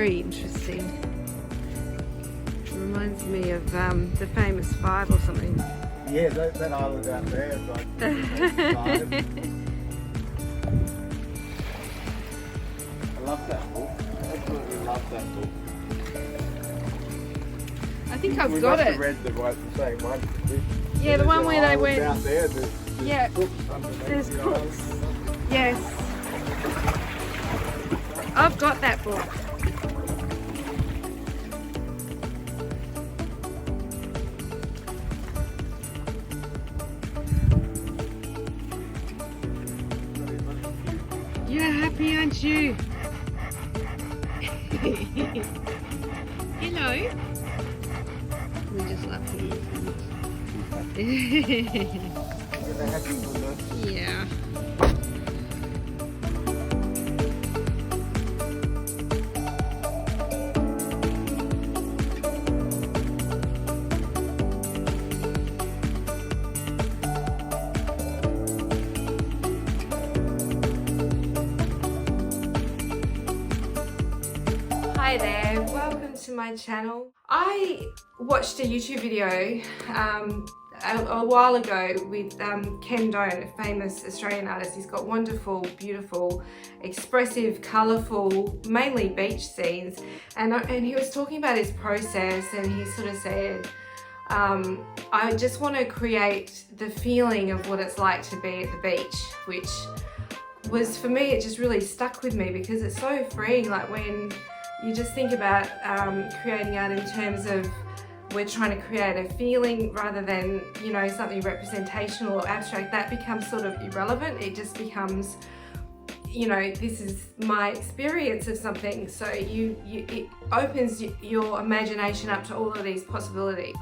very interesting. It reminds me of the famous Five or something. Yeah, that island out there is like I love that book. Absolutely love that book. I think I've We got must it. have read the same one. Yeah, the one where they went. Out there, there's Yeah, books underneath there's the books. island. Yes. I've got that book. You're happy, aren't you? Hello. We're just laughing. They're happy with it. Yeah. Hi there, welcome to my channel. I watched a YouTube video a while ago with Ken Doan, a famous Australian artist. He's got wonderful, beautiful, expressive, colourful, mainly beach scenes. And he was talking about his process, and he sort of said, I just want to create the feeling of what it's like to be at the beach, which was, for me, it just really stuck with me because it's so freeing. Like when you just think about creating art in terms of we're trying to create a feeling rather than, you know, something representational or abstract, that becomes sort of irrelevant. It just becomes, you know, this is my experience of something. So it opens your imagination up to all of these possibilities.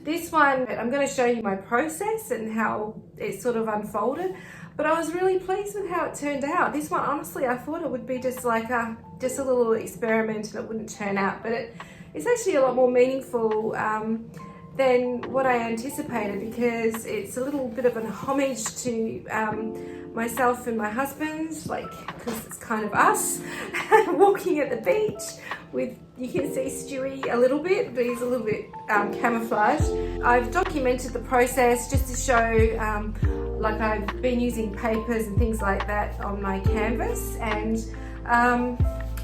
This one, I'm going to show you my process and how it sort of unfolded, but I was really pleased with how it turned out. This one, honestly, I thought it would be just like a little experiment and it wouldn't turn out, but it's actually a lot more meaningful than what I anticipated, because it's a little bit of an homage to myself and my husband, like, because it's kind of us walking at the beach with, you can see Stewie a little bit, but he's a little bit camouflaged. I've documented the process just to show, like, I've been using papers and things like that on my canvas. And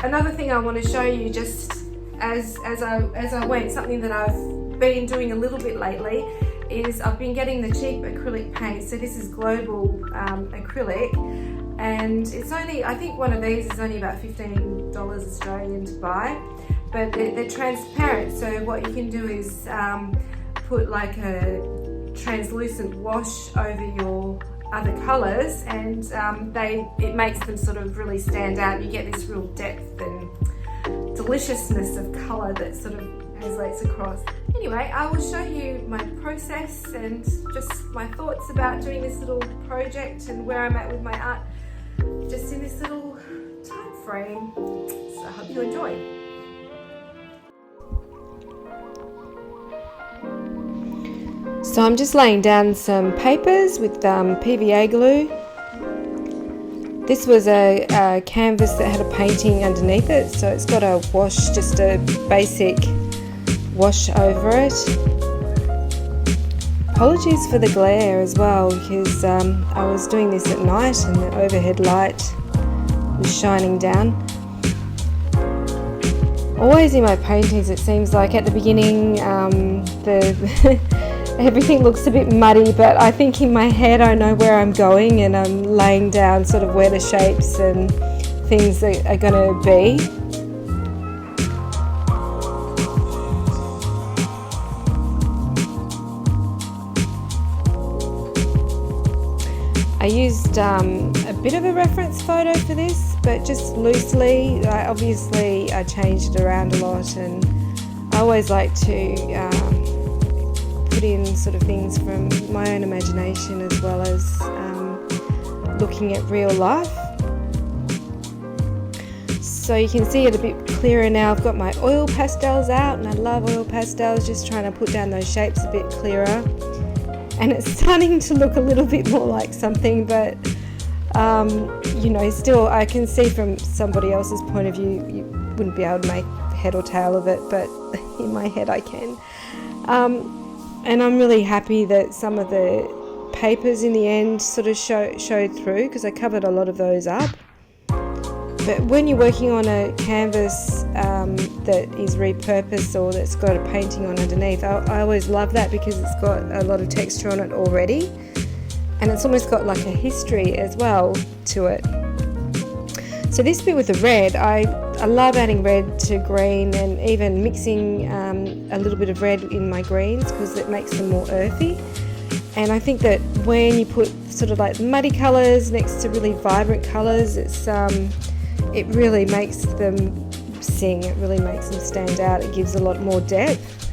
another thing I want to show you, just as I went, something that I've been doing a little bit lately, is I've been getting the cheap acrylic paint. So this is Global acrylic, and it's only, I think one of these is only about $15 Australian to buy, but they're transparent. So what you can do is put like a translucent wash over your other colours, and it makes them sort of really stand out. You get this real depth and deliciousness of colour that sort of translates across. Anyway, I will show you my process and just my thoughts about doing this little project and where I'm at with my art just in this little time frame. So I hope you enjoy. So I'm just laying down some papers with PVA glue. This was a canvas that had a painting underneath it, so it's got a wash, just a basic wash over it. Apologies for the glare as well, because I was doing this at night and the overhead light was shining down. Always in my paintings, it seems like at the beginning everything looks a bit muddy, but I think in my head I know where I'm going, and I'm laying down sort of where the shapes and things are going to be. I used a bit of a reference photo for this, but just loosely. Obviously I changed it around a lot, and I always like to put in sort of things from my own imagination as well as looking at real life. So you can see it a bit clearer now. I've got my oil pastels out, and I love oil pastels, just trying to put down those shapes a bit clearer. And it's starting to look a little bit more like something, but you know, still I can see from somebody else's point of view you wouldn't be able to make head or tail of it, but in my head I can. And I'm really happy that some of the papers in the end sort of showed through, because I covered a lot of those up. But when you're working on a canvas that is repurposed or that's got a painting on underneath, I always love that, because it's got a lot of texture on it already, and it's almost got like a history as well to it. So this bit with the red, I love adding red to green, and even mixing a little bit of red in my greens, because it makes them more earthy. And I think that when you put sort of like muddy colours next to really vibrant colours, it really makes them sing, it really makes them stand out, it gives a lot more depth.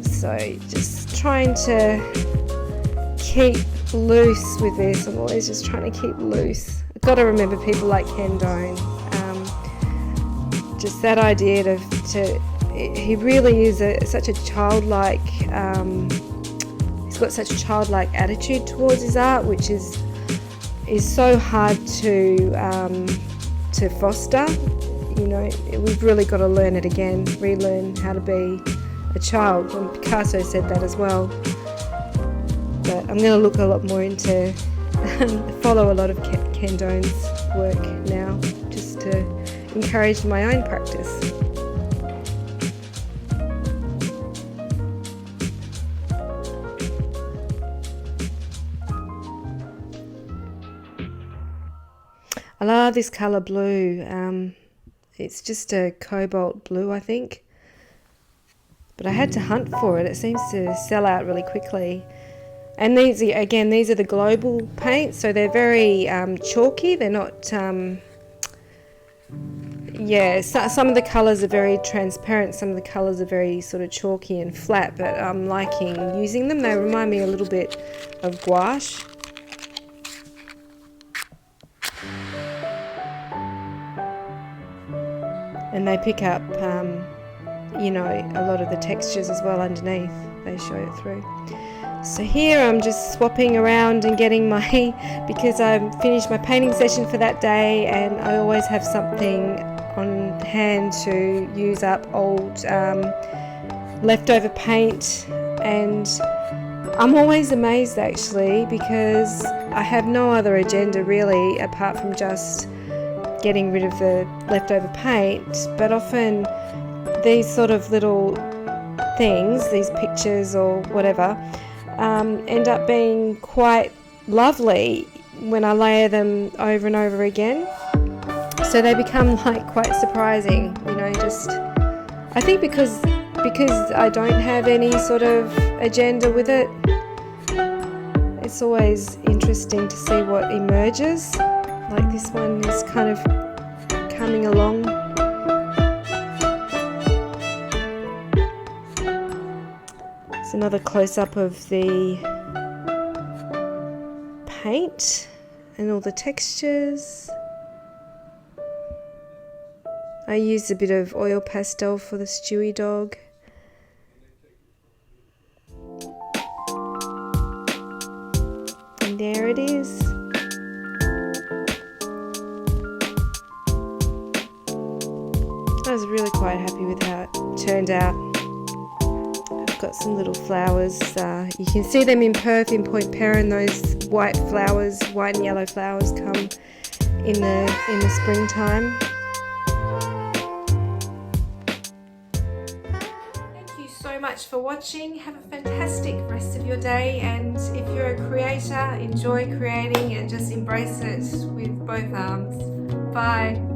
So just trying to keep loose with this. I'm always just trying to keep loose. I've got to remember people like Ken Done. Just that idea he really is such a childlike, he's got such a childlike attitude towards his art, which is so hard to foster. You know, we've really got to learn it again, relearn how to be a child. And Picasso said that as well. But I'm going to look a lot more into, follow a lot of Ken Done's work now, just to encourage my own practice. I love this colour blue. It's just a cobalt blue, I think. But I had to hunt for it. It seems to sell out really quickly. And these are the global paints, so they're very chalky. They're not, some of the colours are very transparent, some of the colours are very sort of chalky and flat, but I'm liking using them. They remind me a little bit of gouache. And they pick up, you know, a lot of the textures as well underneath. They show it through. So here I'm just swapping around and getting because I've finished my painting session for that day, and I always have something on hand to use up old leftover paint. And I'm always amazed actually, because I have no other agenda really apart from just getting rid of the leftover paint, but often these sort of little things, these pictures or whatever, end up being quite lovely when I layer them over and over again. So they become like quite surprising, you know, just I think because I don't have any sort of agenda with it, it's always interesting to see what emerges. Like this one is kind of coming along. It's another close-up of the paint and all the textures. I used a bit of oil pastel for the Stewie dog. And there it is. I was really quite happy with how it turned out. I've got some little flowers. You can see them in Perth, in Point Perrin. Those white flowers, white and yellow flowers, come in the springtime. Thank you so much for watching. Have a fantastic rest of your day, and if you're a creator, enjoy creating and just embrace it with both arms. Bye.